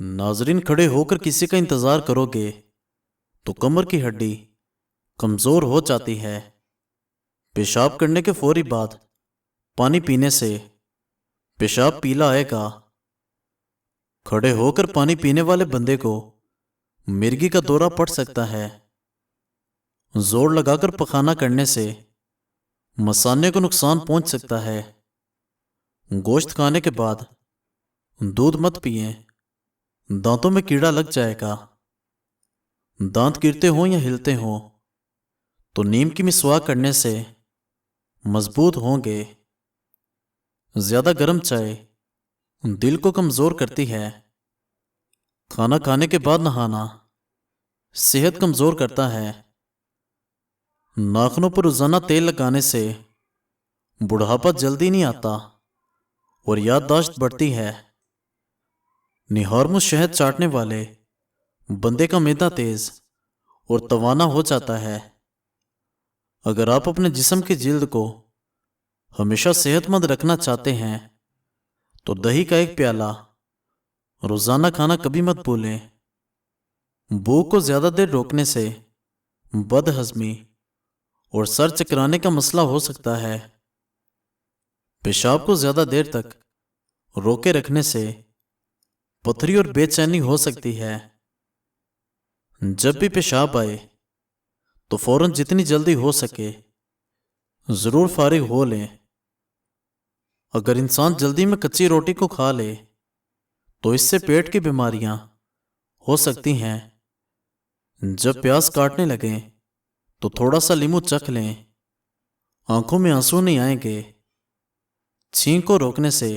नाजरीन, खड़े होकर किसी का इंतज़ार करोगे तो कमर की हड्डी कमज़ोर हो जाती है। पेशाब करने के फौरी बाद पानी पीने से पेशाब पीला आएगा। खड़े होकर पानी पीने वाले बंदे को मिर्गी का दौरा पड़ सकता है। जोर लगाकर पखाना करने से मसाने को नुकसान पहुंच सकता है। गोश्त खाने के बाद दूध मत पिएं, दांतों में कीड़ा लग जाएगा। दांत गिरते हों या हिलते हों तो नीम की मिसवाक करने से मजबूत होंगे। ज्यादा गर्म चाय दिल को कमजोर करती है। खाना खाने के बाद नहाना सेहत कमजोर करता है। नाखूनों पर रोजाना तेल लगाने से बुढ़ापा जल्दी नहीं आता और याददाश्त बढ़ती है। निहारमु शहद चाटने वाले बंदे का मैदा तेज और तवाना हो जाता है। अगर आप अपने जिस्म की जिल्द को हमेशा सेहतमंद रखना चाहते हैं तो दही का एक प्याला रोजाना खाना कभी मत भूलें। भूख को ज्यादा देर रोकने से बदहजमी और सर चकराने का मसला हो सकता है। पेशाब को ज्यादा देर तक रोके रखने से पथरी और बेचैनी हो सकती है। जब भी पेशाब आए तो फौरन जितनी जल्दी हो सके जरूर फारिग हो लें। अगर इंसान जल्दी में कच्ची रोटी को खा ले तो इससे पेट की बीमारियां हो सकती हैं। जब प्यास काटने लगे तो थोड़ा सा लीमू चख लें, आंखों में आंसू नहीं आएंगे। छींक को रोकने से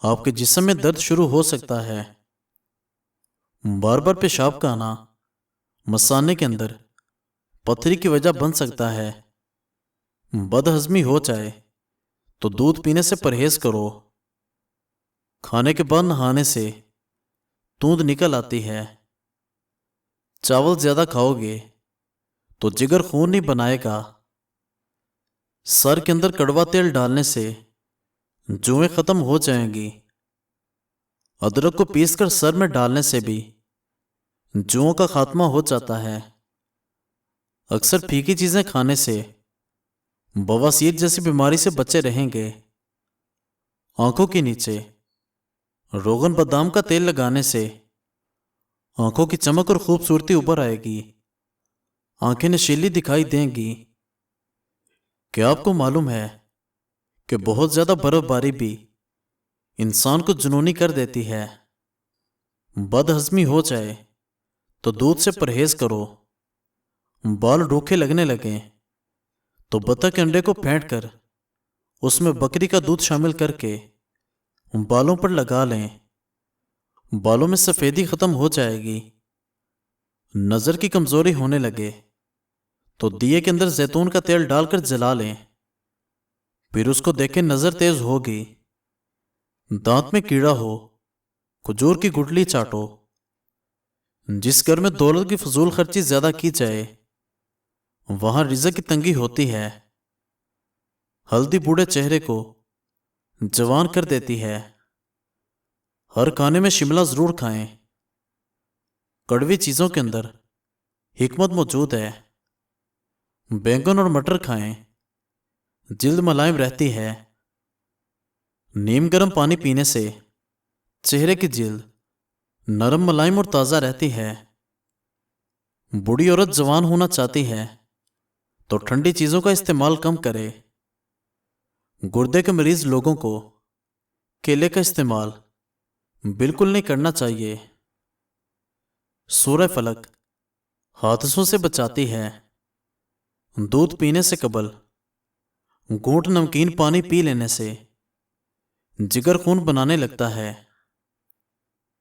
आपके जिस्म में दर्द शुरू हो सकता है। बार बार पेशाब का आना मसाने के अंदर पथरी की वजह बन सकता है। बदहजमी हो जाए तो दूध पीने से परहेज करो। खाने के बाद नहाने से तूंद निकल आती है। चावल ज्यादा खाओगे तो जिगर खून नहीं बनाएगा। सर के अंदर कड़वा तेल डालने से जुएं खत्म हो जाएंगी। अदरक को पीसकर सर में डालने से भी जुओं का खात्मा हो जाता है। अक्सर फीकी चीजें खाने से बवासीर जैसी बीमारी से बचे रहेंगे। आंखों के नीचे रोगन बादाम का तेल लगाने से आंखों की चमक और खूबसूरती उभर आएगी। आंखें नशीली दिखाई देंगी। क्या आपको मालूम है कि बहुत ज्यादा बर्फबारी भी इंसान को जुनूनी कर देती है। बदहजमी हो जाए तो दूध से परहेज करो। बाल रूखे लगने लगे तो बतख के अंडे को फेंट कर उसमें बकरी का दूध शामिल करके बालों पर लगा लें। बालों में सफेदी खत्म हो जाएगी। नजर की कमजोरी होने लगे तो दिए के अंदर जैतून का तेल डालकर जला लें, फिर उसको देखें नजर तेज होगी। दांत में कीड़ा हो खजूर की गुठली चाटो। जिस घर में दौलत की फजूल खर्ची ज्यादा की जाए वहां रिज़्क की तंगी होती है। हल्दी बूढ़े चेहरे को जवान कर देती है। हर खाने में शिमला जरूर खाएं। कड़वी चीजों के अंदर हिकमत मौजूद है। बैंगन और मटर खाएं, जिल्द मुलायम रहती है। नीम गर्म पानी पीने से चेहरे की जिल्द नरम मुलायम और ताज़ा रहती है। बूढ़ी औरत जवान होना चाहती है तो ठंडी चीज़ों का इस्तेमाल कम करे। गुर्दे के मरीज लोगों को केले का इस्तेमाल बिल्कुल नहीं करना चाहिए। सूरह फलक हादसों से बचाती है। दूध पीने से कबल घूंट नमकीन पानी पी लेने से जिगर खून बनाने लगता है।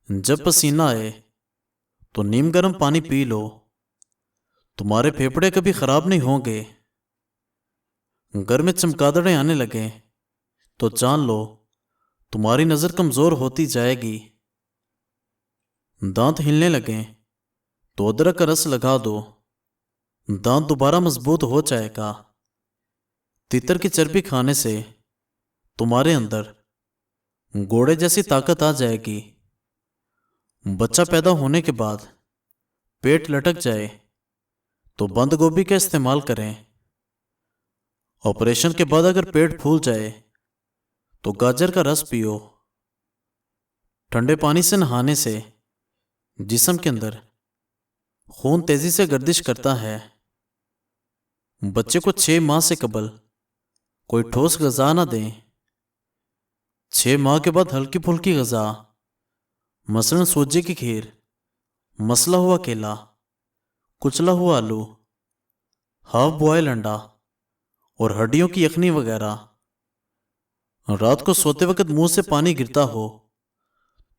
जब पसीना आए तो नीम गर्म पानी पी लो, तुम्हारे फेफड़े कभी खराब नहीं होंगे। घर में चमगादड़ें आने लगे तो जान लो तुम्हारी नजर कमजोर होती जाएगी। दांत हिलने लगे तो अदरक का रस लगा दो, दांत दोबारा मजबूत हो जाएगा। तितर की चर्बी खाने से तुम्हारे अंदर घोड़े जैसी ताकत आ जाएगी। بچہ پیدا ہونے کے بعد پیٹ لٹک جائے تو بند گوبھی کا استعمال کریں۔ آپریشن کے بعد اگر پیٹ پھول جائے تو گاجر کا رس پیو۔ ٹھنڈے پانی سے نہانے سے جسم کے اندر خون تیزی سے گردش کرتا ہے۔ بچے کو 6 ماہ سے قبل کوئی ٹھوس غذا نہ دیں۔ 6 ماہ کے بعد ہلکی پھلکی غذا مثلاً سوجی کی کھیر، مسلا ہوا کیلا، کچلا ہوا آلو، ہاف بوائل انڈا اور ہڈیوں کی یخنی وغیرہ۔ رات کو سوتے وقت منہ سے پانی گرتا ہو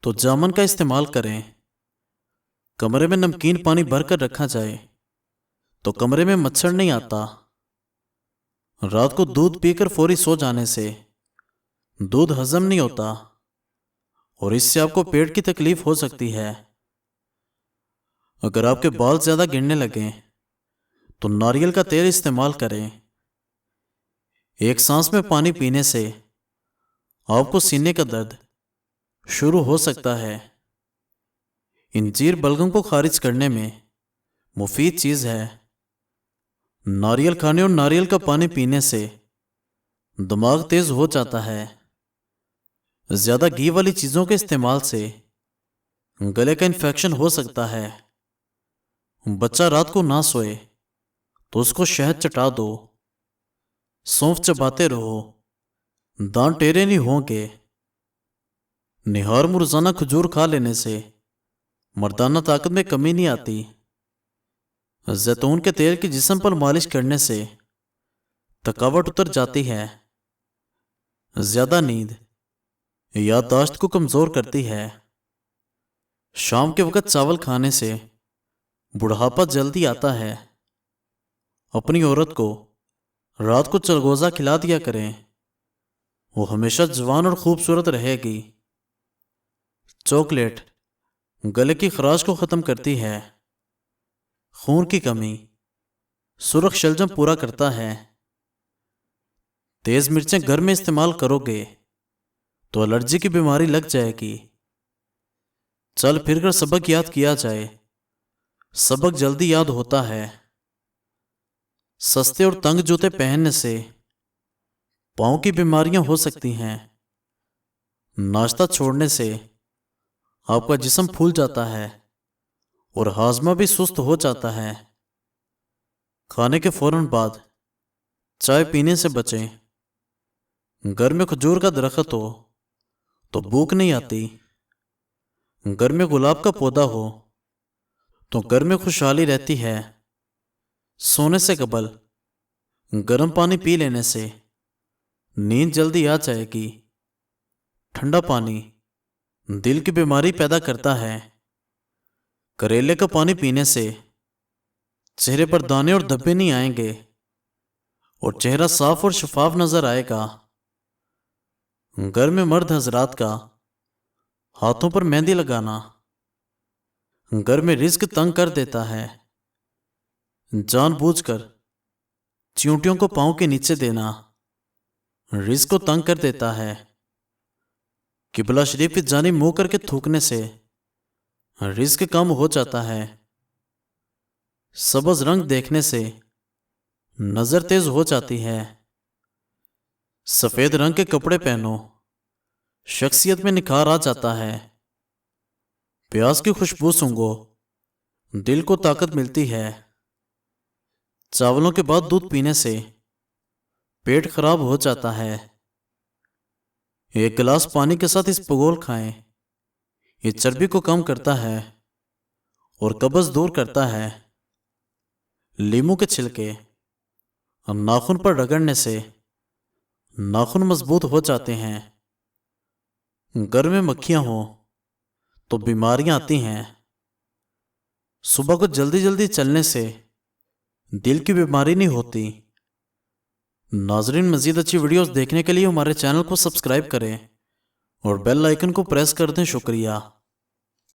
تو جامن کا استعمال کریں۔ کمرے میں نمکین پانی بھر کر رکھا جائے تو کمرے میں مچھر نہیں آتا۔ رات کو دودھ پی کر فوری سو جانے سے دودھ ہضم نہیں ہوتا اور اس سے آپ کو پیٹ کی تکلیف ہو سکتی ہے۔ اگر آپ کے بال زیادہ گرنے لگیں تو ناریل کا تیل استعمال کریں۔ ایک سانس میں پانی پینے سے آپ کو سینے کا درد شروع ہو سکتا ہے۔ انجیر بلغم کو خارج کرنے میں مفید چیز ہے۔ ناریل کھانے اور ناریل کا پانی پینے سے دماغ تیز ہو جاتا ہے۔ زیادہ گھی والی چیزوں کے استعمال سے گلے کا انفیکشن ہو سکتا ہے۔ بچہ رات کو نہ سوئے تو اس کو شہد چٹا دو۔ سونف چباتے رہو، دانت ٹیڑھے نہیں ہوں گے۔ نہار میں روزانہ کھجور کھا لینے سے مردانہ طاقت میں کمی نہیں آتی۔ زیتون کے تیل کی جسم پر مالش کرنے سے تھکاوٹ اتر جاتی ہے۔ زیادہ نیند یادداشت کو کمزور کرتی ہے۔ شام کے وقت چاول کھانے سے بڑھاپا جلدی آتا ہے۔ اپنی عورت کو رات کو چلگوزہ کھلا دیا کریں، وہ ہمیشہ جوان اور خوبصورت رہے گی۔ چاکلیٹ گلے کی خراش کو ختم کرتی ہے۔ خون کی کمی، سرخ شلجم پورا کرتا ہے۔ تیز مرچیں گھر میں استعمال کرو گے تو الرجی کی بیماری لگ جائے گی۔ چل پھر کر سبق یاد کیا جائے، سبق جلدی یاد ہوتا ہے۔ سستے اور تنگ جوتے پہننے سے پاؤں کی بیماریاں ہو سکتی ہیں۔ ناشتہ چھوڑنے سے آپ کا جسم پھول جاتا ہے اور ہاضمہ بھی سست ہو جاتا ہے۔ کھانے کے فوراً بعد چائے پینے سے بچیں۔ گھر میں کھجور کا درخت ہو تو بھوک نہیں آتی۔ گھر میں گلاب کا پودا ہو تو گھر میں خوشحالی رہتی ہے۔ سونے سے قبل گرم پانی پی لینے سے نیند جلدی آ جائے گی۔ ٹھنڈا پانی دل کی بیماری پیدا کرتا ہے۔ کریلے کا پانی پینے سے چہرے پر دانے اور دھبے نہیں آئیں گے اور چہرہ صاف اور شفاف نظر آئے گا۔ گھر میں مرد حضرات کا ہاتھوں پر مہندی لگانا گھر میں رزق تنگ کر دیتا ہے۔ جان بوجھ کر چیونٹیوں کو پاؤں کے نیچے دینا رزق کو تنگ کر دیتا ہے۔ قبلہ شریف کی جانب منہ کر کے تھوکنے سے رزق کم ہو جاتا ہے۔ سبز رنگ دیکھنے سے نظر تیز ہو جاتی ہے۔ سفید رنگ کے کپڑے پہنو، شخصیت میں نکھار آ جاتا ہے۔ پیاز کی خوشبو سونگھو، دل کو طاقت ملتی ہے۔ چاولوں کے بعد دودھ پینے سے پیٹ خراب ہو جاتا ہے۔ ایک گلاس پانی کے ساتھ اس پگول کھائیں، یہ چربی کو کم کرتا ہے اور قبض دور کرتا ہے۔ لیموں کے چھلکے ناخن پر رگڑنے سے ناخن مضبوط ہو جاتے ہیں۔ گھر میں مکھیاں ہوں تو بیماریاں آتی ہیں۔ صبح کو جلدی جلدی چلنے سے دل کی بیماری نہیں ہوتی۔ ناظرین، مزید اچھی ویڈیوز دیکھنے کے لیے ہمارے چینل کو سبسکرائب کریں اور بیل آئیکن کو پریس کر دیں۔ شکریہ۔